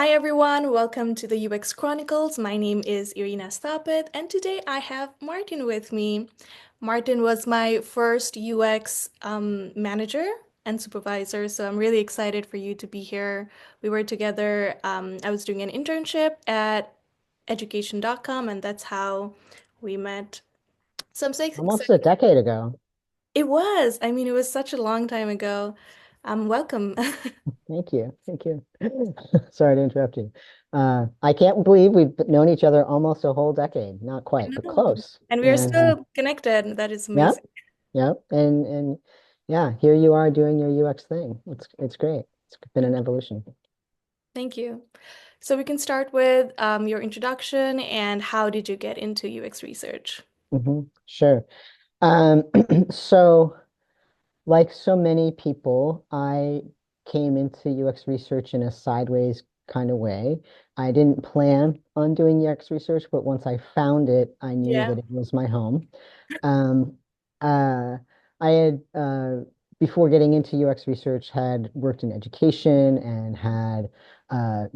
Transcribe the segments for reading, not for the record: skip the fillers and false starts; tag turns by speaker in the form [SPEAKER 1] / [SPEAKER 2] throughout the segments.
[SPEAKER 1] Hi everyone, welcome to the UX Chronicles. My name is Irina Stapet, and today I have Martin with me. Martin was my first UX manager and supervisor, so I'm really excited for you to be here. We were together, I was doing an internship at education.com, and that's how we met. So I'm so
[SPEAKER 2] Almost a
[SPEAKER 1] excited.
[SPEAKER 2] decade ago.
[SPEAKER 1] It was such a long time ago. Welcome.
[SPEAKER 2] Thank you. Thank you. Sorry to interrupt you. I can't believe we've known each other almost a whole decade. Not
[SPEAKER 1] I
[SPEAKER 2] quite, but
[SPEAKER 1] know.
[SPEAKER 2] close.
[SPEAKER 1] And we are
[SPEAKER 2] And
[SPEAKER 1] still connected. That is
[SPEAKER 2] yeah,
[SPEAKER 1] amazing.
[SPEAKER 2] yeah. And yeah, here you are doing your UX thing. It's great. It's been an evolution.
[SPEAKER 1] Thank you. So we can start with your introduction and how did you get into UX research?
[SPEAKER 2] Sure. Um, so like so many people, I came into UX research in a sideways kind of way. I didn't plan on doing UX research, but once I found it, I knew
[SPEAKER 1] Yeah.
[SPEAKER 2] that it was my home. Um, uh, I had, before getting into UX research, had worked in education and had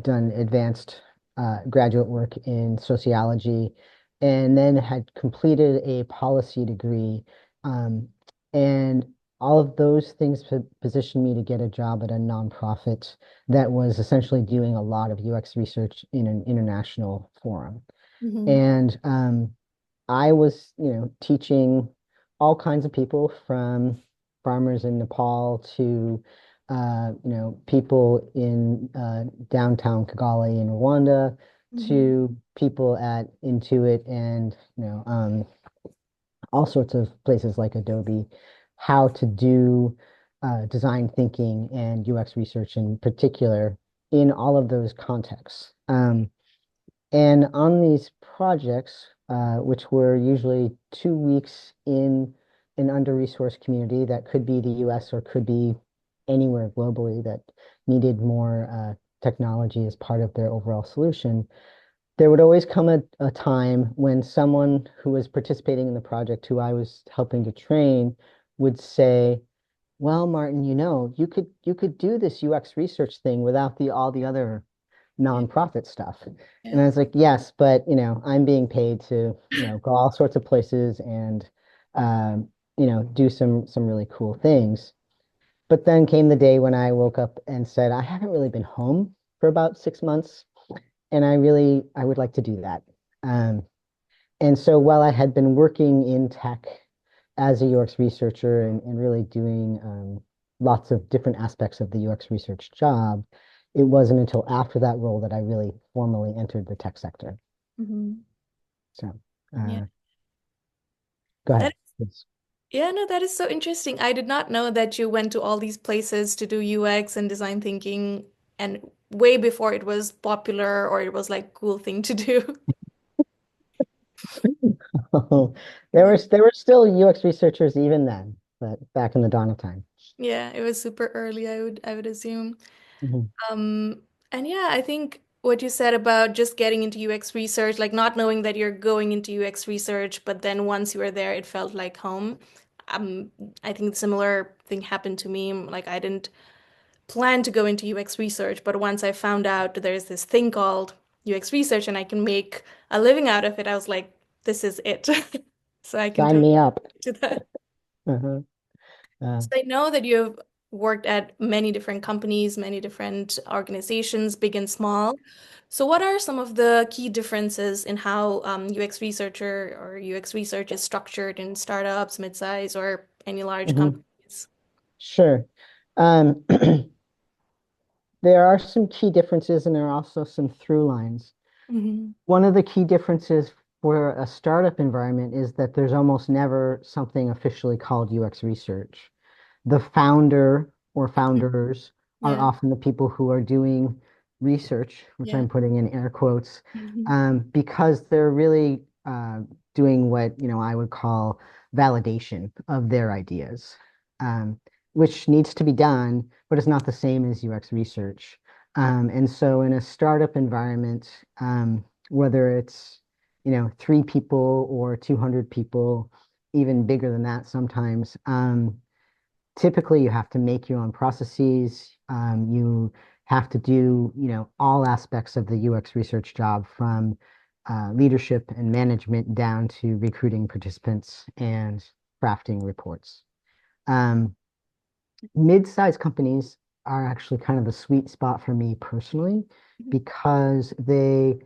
[SPEAKER 2] done advanced graduate work in sociology, and then had completed a policy degree. Um, and all of those things positioned me to get a job at a nonprofit that was essentially doing a lot of UX research in an international forum.
[SPEAKER 1] Hmm.
[SPEAKER 2] And I was, teaching all kinds of people from farmers in Nepal to, people in downtown Kigali in Rwanda
[SPEAKER 1] Hmm.
[SPEAKER 2] to people at Intuit and, all sorts of places like Adobe, how to do design thinking and UX research in particular in all of those contexts. And on these projects, which were usually 2 weeks in an under-resourced community that could be the US or could be anywhere globally that needed more technology as part of their overall solution, there would always come a time when someone who was participating in the project, who I was helping to train, would say, well, Martin, you could do this UX research thing without the all the other
[SPEAKER 1] Yeah.
[SPEAKER 2] nonprofit stuff. And
[SPEAKER 1] Yeah.
[SPEAKER 2] I was like, yes, but I'm being paid to, go all sorts of places and do some really cool things. But then came the day when I woke up and said, I haven't really been home for about 6 months, and I would like to do that. Um, and so while I had been working in tech as a UX researcher and really doing lots of different aspects of the UX research job, it wasn't until after that role that I really formally entered the tech sector.
[SPEAKER 1] Hmm.
[SPEAKER 2] So
[SPEAKER 1] Yeah.
[SPEAKER 2] uh, go
[SPEAKER 1] That
[SPEAKER 2] ahead. Please.
[SPEAKER 1] yeah, no, that is so interesting. I did not know that you went to all these places to do UX and design thinking and way before it was popular or it was like cool thing to do.
[SPEAKER 2] There were still UX researchers even then, but back in the dawn of time.
[SPEAKER 1] Yeah, it was super early, I would assume.
[SPEAKER 2] Mhm.
[SPEAKER 1] Um, and yeah, I think what you said about just getting into UX research, like not knowing that you're going into UX research, but then once you were there, it felt like home. Um, I think similar thing happened to me. Like I didn't plan to go into UX research, but once I found out there's this thing called UX research and I can make a living out of it, I was like, this is it. So I can
[SPEAKER 2] Sign
[SPEAKER 1] totally
[SPEAKER 2] me up.
[SPEAKER 1] do that.
[SPEAKER 2] Uh-huh. Uh,
[SPEAKER 1] So I know that you've worked at many different companies, many different organizations, big and small. So what are some of the key differences in how UX researcher or UX research is structured in startups, midsize, or any large
[SPEAKER 2] mhm.
[SPEAKER 1] companies?
[SPEAKER 2] Sure. Um, there are some key differences and there are also some through lines.
[SPEAKER 1] Hmm.
[SPEAKER 2] One of the key differences for a startup environment is that there's almost never something officially called UX research. The founder or founders are
[SPEAKER 1] Yeah,
[SPEAKER 2] often the people who are doing research, which
[SPEAKER 1] yeah.
[SPEAKER 2] I'm putting in air quotes,
[SPEAKER 1] Hmm.
[SPEAKER 2] because they're really doing what I would call validation of their ideas, um, which needs to be done, but it's not the same as UX research. And so in a startup environment, whether it's 3 people or 200 people, even bigger than that sometimes. Typically, you have to make your own processes. You have to do, all aspects of the UX research job from leadership and management down to recruiting participants and crafting reports. Um, Mid-sized companies are actually kind of the sweet spot for me personally because they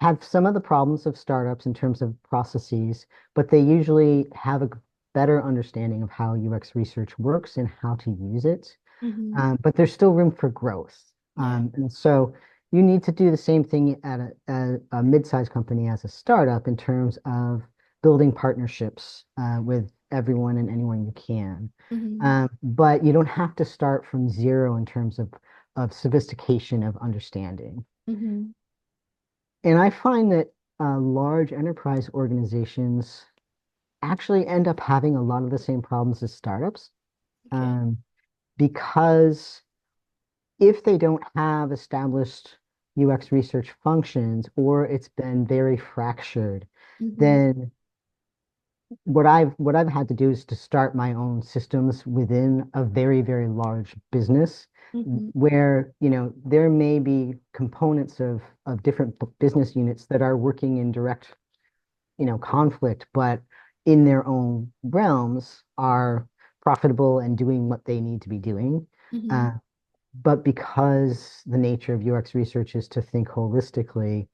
[SPEAKER 2] have some of the problems of startups in terms of processes, but they usually have a better understanding of how UX research works and how to use it.
[SPEAKER 1] Mm-hmm.
[SPEAKER 2] But there's still room for growth.
[SPEAKER 1] Yeah.
[SPEAKER 2] And so you need to do the same thing at a mid-sized company as a startup in terms of building partnerships with everyone and anyone you can.
[SPEAKER 1] Mm-hmm.
[SPEAKER 2] But you don't have to start from zero in terms of sophistication of understanding.
[SPEAKER 1] Mm-hmm.
[SPEAKER 2] And I find that large enterprise organizations actually end up having a lot of the same problems as startups
[SPEAKER 1] Okay.
[SPEAKER 2] um, because if they don't have established UX research functions or it's been very fractured,
[SPEAKER 1] Mm-hmm.
[SPEAKER 2] then what I've had to do is to start my own systems within a very, very large business
[SPEAKER 1] Mm-hmm.
[SPEAKER 2] where, there may be components of different business units that are working in direct, conflict, but in their own realms are profitable and doing what they need to be doing.
[SPEAKER 1] Mm-hmm.
[SPEAKER 2] Uh, but because the nature of UX research is to think holistically,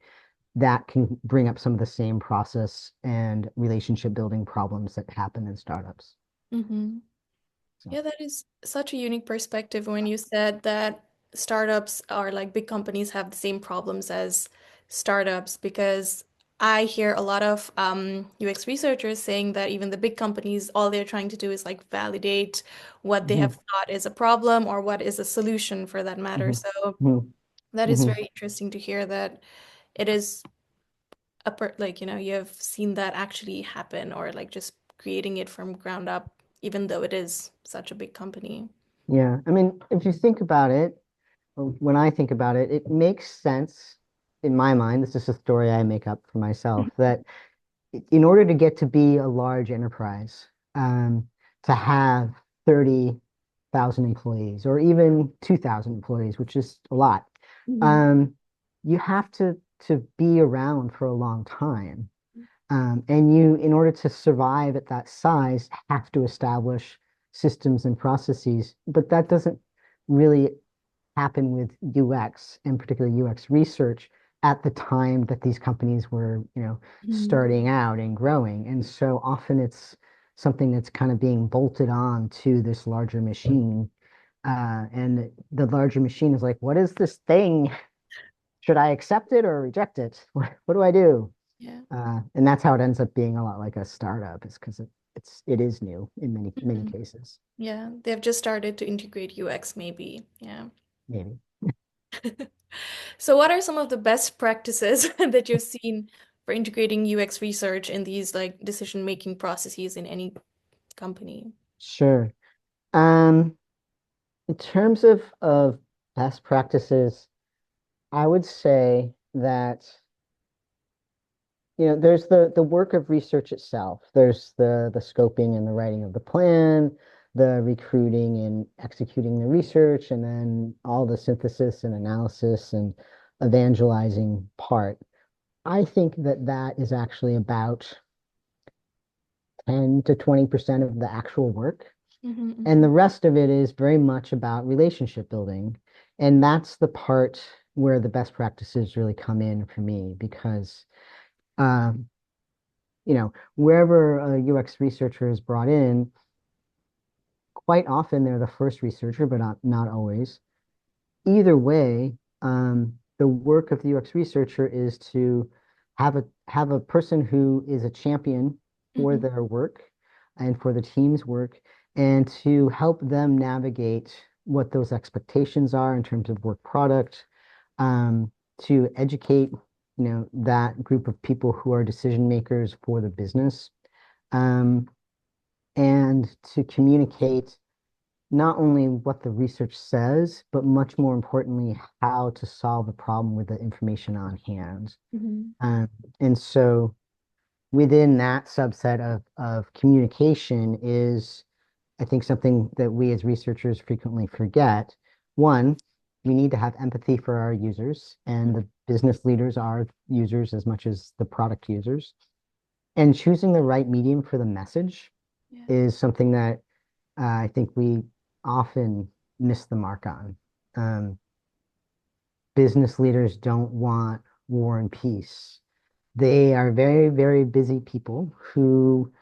[SPEAKER 2] that can bring up some of the same process and relationship building problems that happen in startups.
[SPEAKER 1] Mm-hmm.
[SPEAKER 2] So,
[SPEAKER 1] Yeah, that is such a unique perspective when you said that startups are like big companies have the same problems as startups, because I hear a lot of UX researchers saying that even the big companies, all they're trying to do is like validate what they have
[SPEAKER 2] mhm,
[SPEAKER 1] thought is a problem or what is a solution for that matter.
[SPEAKER 2] mhm,
[SPEAKER 1] So
[SPEAKER 2] mhm,
[SPEAKER 1] that is
[SPEAKER 2] mhm.
[SPEAKER 1] very interesting to hear that it is like, you have seen that actually happen, or like just creating it from ground up, even though it is such a big company.
[SPEAKER 2] Yeah, I mean, if you think about it, or when I think about it, it makes sense in my mind. This is a story I make up for myself that in order to get to be a large enterprise, to have 30,000 employees or even 2,000 employees, which is a lot,
[SPEAKER 1] Mhm.
[SPEAKER 2] um, you have to be around for a long time. And you, in order to survive at that size, have to establish systems and processes. But that doesn't really happen with UX and particularly UX research at the time that these companies were,
[SPEAKER 1] Mhm.
[SPEAKER 2] starting out and growing. And so often it's something that's kind of being bolted on to this larger machine. And the larger machine is like, what is this thing? Should I accept it or reject it? What do I do?
[SPEAKER 1] Yeah.
[SPEAKER 2] And that's how it ends up being a lot like a startup, is because it is new in many
[SPEAKER 1] Mhm.
[SPEAKER 2] cases,
[SPEAKER 1] Yeah, they've just started to integrate UX maybe. Yeah.
[SPEAKER 2] maybe.
[SPEAKER 1] So what are some of the best practices that you've seen for integrating UX research in these like decision-making processes in any company?
[SPEAKER 2] Sure. Um, in terms of best practices, I would say that, there's the work of research itself. There's the scoping and the writing of the plan, the recruiting and executing the research, and then all the synthesis and analysis and evangelizing part. I think that that is actually about 10 to 20% of the actual work.
[SPEAKER 1] Hmm.
[SPEAKER 2] And
[SPEAKER 1] Hmm.
[SPEAKER 2] the rest of it is very much about relationship building. And that's the part where the best practices really come in for me because, um, wherever a UX researcher is brought in, quite often they're the first researcher, but not always. Either way, the work of the UX researcher is to have a person who is a champion for
[SPEAKER 1] Hmm.
[SPEAKER 2] their work and for the team's work, and to help them navigate what those expectations are in terms of work product, um, to educate, that group of people who are decision makers for the business, um, and to communicate not only what the research says, but much more importantly, how to solve the problem with the information on hand.
[SPEAKER 1] Hmm.
[SPEAKER 2] Um, and so within that subset of communication is, I think, something that we as researchers frequently forget. One, we need to have empathy for our users, and the business leaders are users as much as the product users. And choosing the right medium for the message
[SPEAKER 1] Yeah.
[SPEAKER 2] is something that I think we often miss the mark on. Um, Business leaders don't want war and peace. They are very, very busy people who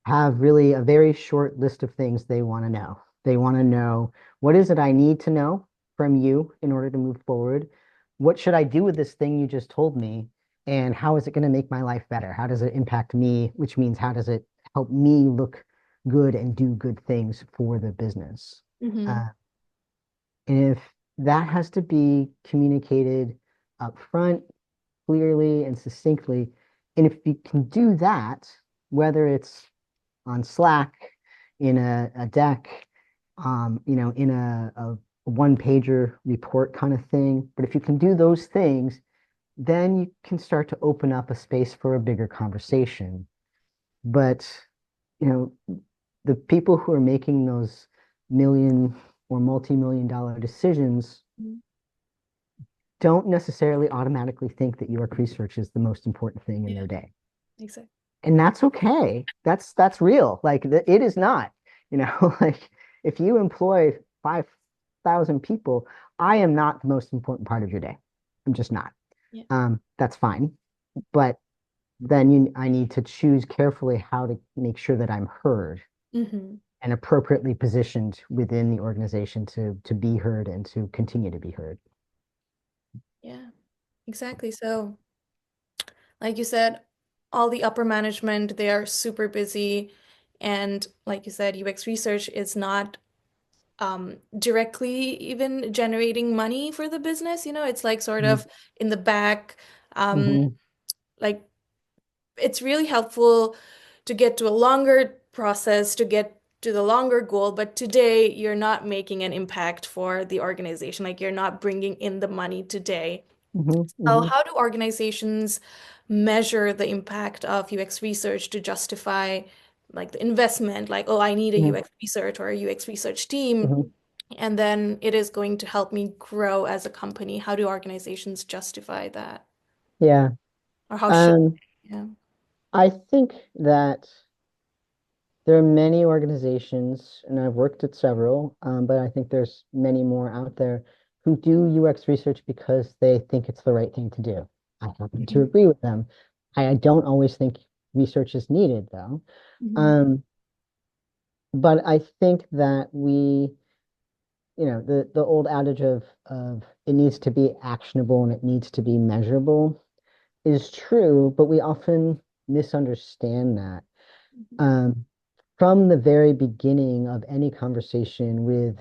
[SPEAKER 2] have really a very short list of things they want to know. They want to know, what is it I need to know from you in order to move forward? What should I do with this thing you just told me? And how is it going to make my life better? How does it impact me? Which means, how does it help me look good and do good things for the business?
[SPEAKER 1] Mm-hmm.
[SPEAKER 2] Uh, and if that has to be communicated up front, clearly and succinctly, and if you can do that, whether it's on Slack, in a deck, in a one pager report kind of thing. But if you can do those things, then you can start to open up a space for a bigger conversation. But, you know, the people who are making those million or multi-million dollar decisions don't necessarily automatically think that UX research is the most important thing in
[SPEAKER 1] Yeah,
[SPEAKER 2] their day.
[SPEAKER 1] exactly.
[SPEAKER 2] And that's okay. That's real. Like it is not, like if you employ 5,000 people, I am not the most important part of your day. I'm just not.
[SPEAKER 1] Yeah.
[SPEAKER 2] That's fine. But then I need to choose carefully how to make sure that I'm heard
[SPEAKER 1] Mm-hmm.
[SPEAKER 2] and appropriately positioned within the organization to be heard and to continue to be heard.
[SPEAKER 1] Yeah, exactly. So, like you said, all the upper management, they are super busy. And like you said, UX research is not directly even generating money for the business. It's like sort
[SPEAKER 2] Mhm.
[SPEAKER 1] of in the back. Um,
[SPEAKER 2] Mhm.
[SPEAKER 1] like it's really helpful to get to a longer process, to get to the longer goal, but today you're not making an impact for the organization. Like you're not bringing in the money today.
[SPEAKER 2] Mhm.
[SPEAKER 1] So,
[SPEAKER 2] Mhm.
[SPEAKER 1] how do organizations measure the impact of UX research to justify like the investment? Like, oh, I need a
[SPEAKER 2] Mhm.
[SPEAKER 1] UX research or a UX research team,
[SPEAKER 2] Mhm.
[SPEAKER 1] and then it is going to help me grow as a company. How do organizations justify that?
[SPEAKER 2] Yeah.
[SPEAKER 1] Or how should
[SPEAKER 2] Um,
[SPEAKER 1] they? Yeah.
[SPEAKER 2] I think that there are many organizations, and I've worked at several, but I think there's many more out there who do UX research because they think it's the right thing to do. I happen to
[SPEAKER 1] Mhm.
[SPEAKER 2] agree with them. I don't always think research is needed, though.
[SPEAKER 1] Mhm.
[SPEAKER 2] Um, but I think that the old adage of it needs to be actionable and it needs to be measurable is true, but we often misunderstand that. Um, from the very beginning of any conversation with,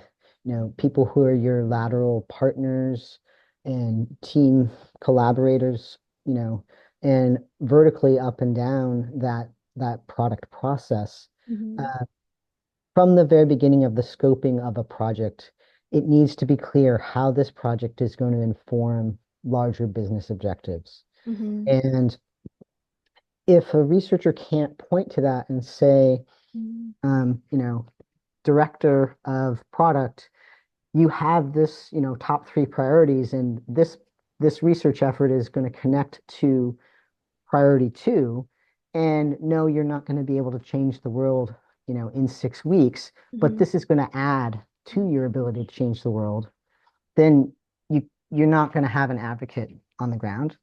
[SPEAKER 2] people who are your lateral partners and team collaborators, and vertically up and down that product process,
[SPEAKER 1] Mhm.
[SPEAKER 2] uh, from the very beginning of the scoping of a project, it needs to be clear how this project is going to inform larger business objectives.
[SPEAKER 1] Mhm.
[SPEAKER 2] And if a researcher can't point to that and say,
[SPEAKER 1] Mhm.
[SPEAKER 2] you know, director of product, you have this, top three priorities, and this research effort is going to connect to priority two. And no, you're not going to be able to change the world, in 6 weeks, but
[SPEAKER 1] Mhm.
[SPEAKER 2] this is going to add to your ability to change the world. Then you're not going to have an advocate on the ground.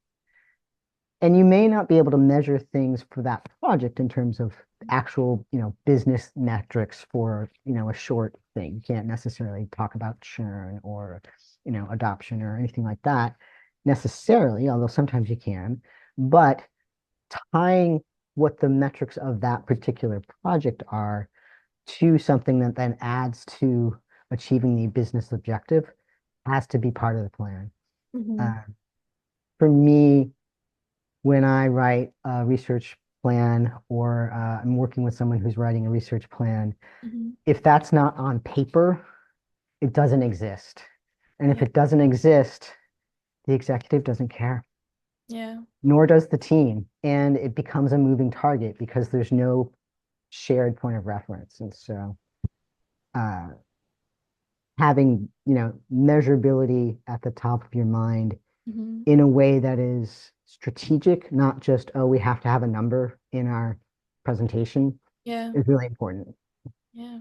[SPEAKER 2] And you may not be able to measure things for that project in terms of actual, business metrics for, a short thing. You can't necessarily talk about churn or, adoption or anything like that necessarily, although sometimes you can. But tying what the metrics of that particular project are to something that then adds to achieving the business objective has to be part of the plan.
[SPEAKER 1] Mhm.
[SPEAKER 2] Uh, for me, when I write a research plan or I'm working with someone who's writing a research plan,
[SPEAKER 1] Mhm.
[SPEAKER 2] if that's not on paper, it doesn't exist. And if
[SPEAKER 1] Yeah.
[SPEAKER 2] it doesn't exist, the executive doesn't care,
[SPEAKER 1] Yeah.
[SPEAKER 2] nor does the team. And it becomes a moving target because there's no shared point of reference. And so uh, having, measurability at the top of your mind
[SPEAKER 1] Hmm.
[SPEAKER 2] in a way that is strategic, not just, oh, we have to have a number in our presentation,
[SPEAKER 1] Yeah.
[SPEAKER 2] is really important.
[SPEAKER 1] Yeah.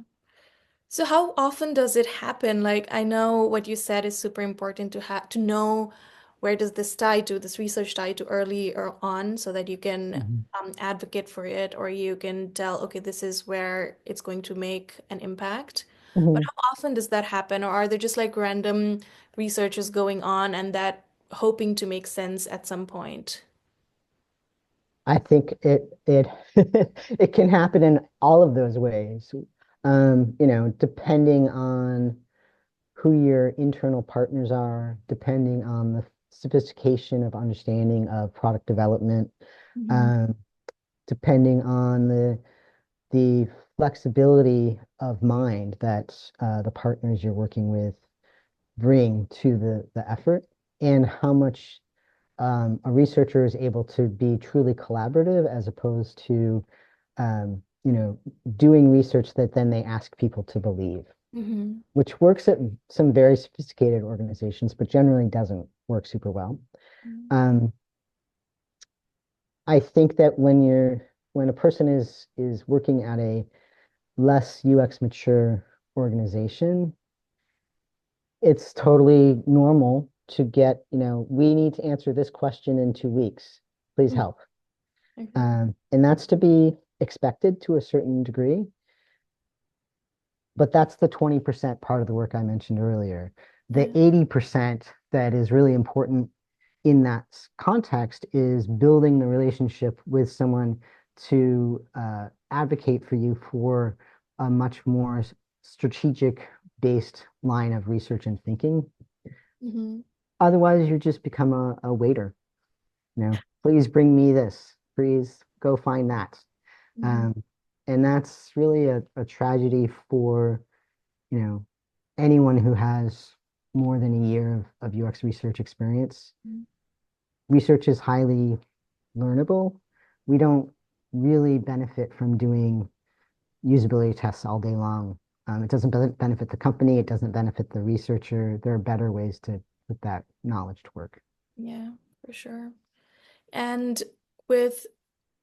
[SPEAKER 1] So how often does it happen? Like I know what you said is super important to have to know where does this tie to, this research tie to early or on so that you can
[SPEAKER 2] Mhm.
[SPEAKER 1] advocate for it or you can tell, okay, this is where it's going to make an impact. But
[SPEAKER 2] Mhm.
[SPEAKER 1] how often does that happen? Or are there just like random researches going on and that hoping to make sense at some point?
[SPEAKER 2] I think it it can happen in all of those ways. Depending on who your internal partners are, depending on the sophistication of understanding of product development,
[SPEAKER 1] Hmm.
[SPEAKER 2] um, depending on the flexibility of mind that the partners you're working with bring to the effort, and how much a researcher is able to be truly collaborative as opposed to doing research that then they ask people to believe,
[SPEAKER 1] Hmm.
[SPEAKER 2] which works at some very sophisticated organizations, but generally doesn't work super well. Um, I think that when a person is working at a less UX mature organization, it's totally normal to get, we need to answer this question in 2 weeks. Please
[SPEAKER 1] Hmm.
[SPEAKER 2] help.
[SPEAKER 1] Okay.
[SPEAKER 2] And that's to be expected to a certain degree, but that's the 20% part of the work I mentioned earlier. The
[SPEAKER 1] Yeah.
[SPEAKER 2] 80% that is really important in that context is building the relationship with someone to advocate for you for a much more strategic based line of research and thinking.
[SPEAKER 1] Hmm.
[SPEAKER 2] Otherwise, you just become a waiter. Please bring me this. Please go find that.
[SPEAKER 1] Hmm.
[SPEAKER 2] Um, and that's really a tragedy for, you know, anyone who has more than a year of UX research experience. Research is highly learnable. We don't really benefit from doing usability tests all day long. It doesn't benefit the company. It doesn't benefit the researcher. There are better ways to put that knowledge to work.
[SPEAKER 1] Yeah, for sure. And with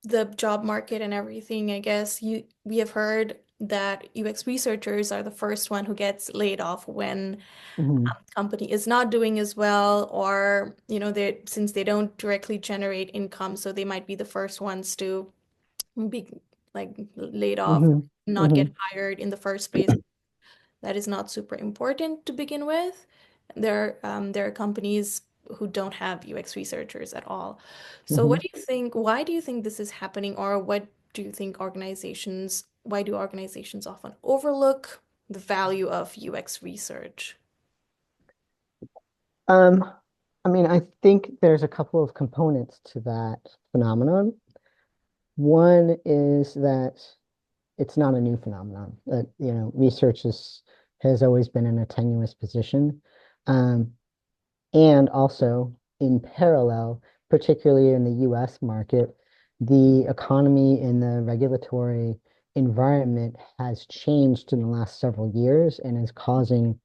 [SPEAKER 1] the job market and everything, I guess we have heard that UX researchers are the first one who gets laid off when
[SPEAKER 2] Mhm.
[SPEAKER 1] company is not doing as well, or they since they don't directly generate income, so they might be the first ones to be like laid off,
[SPEAKER 2] Mhm.
[SPEAKER 1] not get
[SPEAKER 2] Mhm.
[SPEAKER 1] hired in the first place. That is not super important to begin with. There are companies who don't have UX researchers at all. So what
[SPEAKER 2] Mhm.
[SPEAKER 1] do you think, why do you think this is happening, or what do you think why do organizations often overlook the value of UX research?
[SPEAKER 2] Um, I mean, I think there's a couple of components to that phenomenon. One is that it's not a new phenomenon. That, research has always been in a tenuous position. Um, and also in parallel, particularly in the US market, the economy and the regulatory environment has changed in the last several years and is causing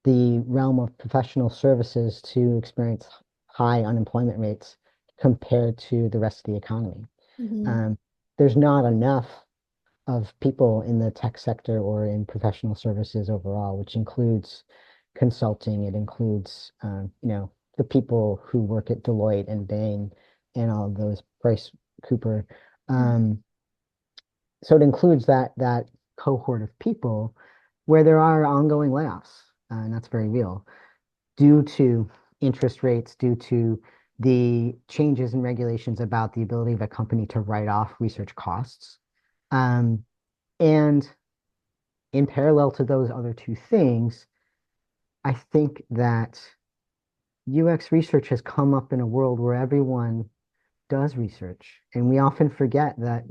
[SPEAKER 2] the realm of professional services to experience high unemployment rates compared to the rest of the economy.
[SPEAKER 1] Hmm.
[SPEAKER 2] Um, there's not enough of people in the tech sector or in professional services overall, which includes consulting. It includes, the people who work at Deloitte and Bain and all of those, Price Cooper. Um, so it includes that cohort of people where there are ongoing layoffs, and that's very real due to interest rates, due to the changes in regulations about the ability of a company to write off research costs. Um, and in parallel to those other two things, I think that UX research has come up in a world where everyone does research. And we often forget that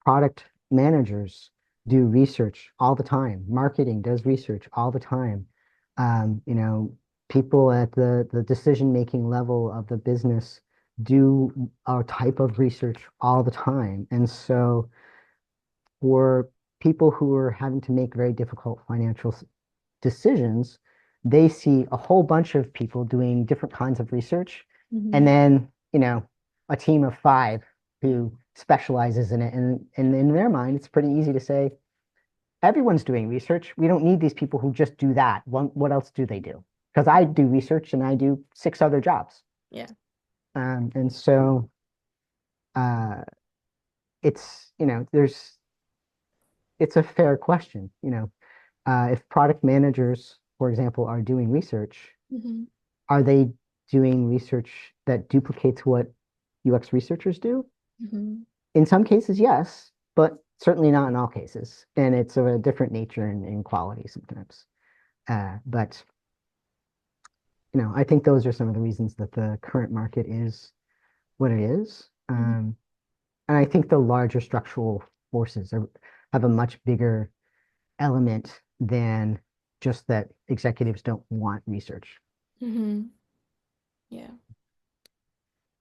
[SPEAKER 2] product managers do research all the time. Marketing does research all the time. Um, you know, People at the decision-making level of the business do a type of research all the time. And so for people who are having to make very difficult financial decisions, they see a whole bunch of people doing different kinds of research, and
[SPEAKER 1] Hmm.
[SPEAKER 2] then, a team of five who specializes in it. And in their mind, it's pretty easy to say, everyone's doing research. We don't need these people who just do that. What else do they do? Because I do research and I do six other jobs.
[SPEAKER 1] Yeah.
[SPEAKER 2] And so uh, it's, it's a fair question. If product managers, for example, are doing research,
[SPEAKER 1] Hmm.
[SPEAKER 2] are they doing research that duplicates what UX researchers do?
[SPEAKER 1] Hmm.
[SPEAKER 2] In some cases, yes, but certainly not in all cases. And it's of a different nature and quality sometimes. But I think those are some of the reasons that the current market is what it is.
[SPEAKER 1] Hmm.
[SPEAKER 2] And I think the larger structural forces have a much bigger element than just that executives don't want research.
[SPEAKER 1] Hmm. Yeah.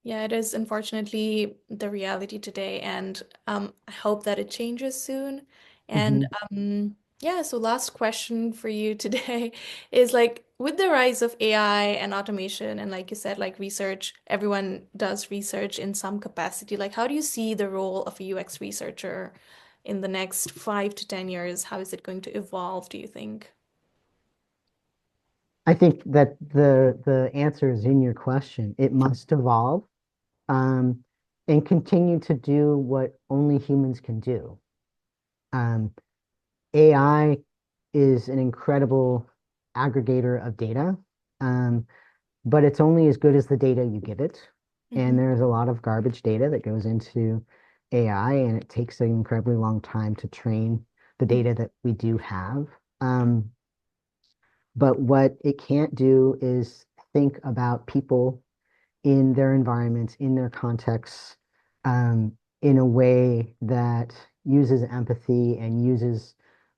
[SPEAKER 1] Yeah, it is unfortunately the reality today, and I hope that it changes soon. And
[SPEAKER 2] Mhm.
[SPEAKER 1] yeah, so last question for you today is like with the rise of AI and automation, and like you said, like research, everyone does research in some capacity. Like, how do you see the role of a UX researcher in the next 5 to 10 years? How is it going to evolve, do you think?
[SPEAKER 2] I think that the answer is in your question. It must evolve, um, and continue to do what only humans can do. Um, AI is an incredible aggregator of data, um, but it's only as good as the data you give it. And
[SPEAKER 1] Hmm.
[SPEAKER 2] there's a lot of garbage data that goes into AI, and it takes an incredibly long time to train the data that we do have. But what it can't do is think about people in their environments, in their contexts, in a way that uses empathy and uses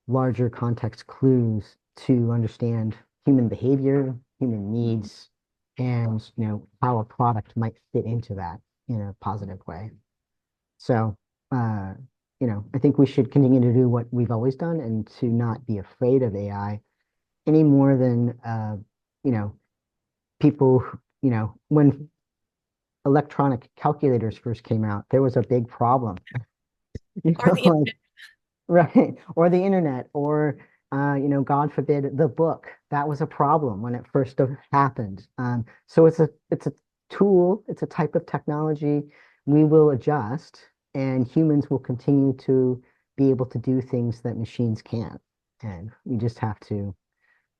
[SPEAKER 2] larger context clues to understand human behavior, human needs, and how a product might fit into that in a positive way. So, uh, I think we should continue to do what we've always done and to not be afraid of AI any more than you know, people, when electronic calculators first came out, there was a big problem.
[SPEAKER 1] Or the
[SPEAKER 2] Like, right, or the internet, or God forbid, the book. That was a problem when it first happened. So it's a tool, it's a type of technology. We will adjust, and humans will continue to be able to do things that machines can't. And we just have to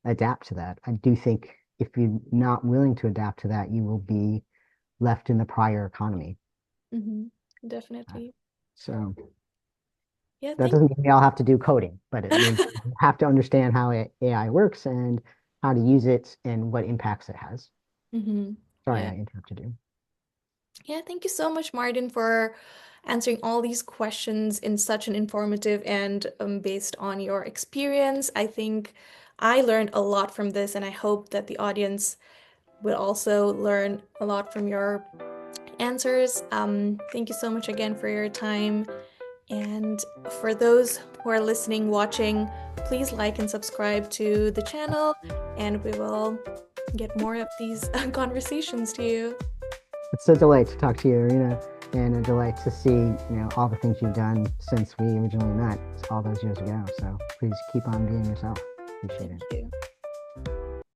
[SPEAKER 2] adapt to that. I do think if you're not willing to adapt to that, you will be left in the prior economy.
[SPEAKER 1] Mhm.
[SPEAKER 2] Uh,
[SPEAKER 1] Definitely.
[SPEAKER 2] So
[SPEAKER 1] Yeah,
[SPEAKER 2] that
[SPEAKER 1] thank
[SPEAKER 2] doesn't mean we all have to do coding, but it means we have to understand how AI works and how to use it and what impacts it has.
[SPEAKER 1] hmm
[SPEAKER 2] Sorry,
[SPEAKER 1] Yeah.
[SPEAKER 2] I interrupted you.
[SPEAKER 1] Yeah, thank you so much, Martin, for answering all these questions in such an informative and based on your experience. I think I learned a lot from this, and I hope that the audience will also learn a lot from your answers. Thank you so much again for your time. And for those who are listening, watching, please like and subscribe to the channel, and we will get more of these conversations to you.
[SPEAKER 2] It's a delight to talk to you, Irina, and a delight to see, all the things you've done since we originally met all those years ago. So please keep on being yourself. Appreciate
[SPEAKER 1] Thank
[SPEAKER 2] it.
[SPEAKER 1] you.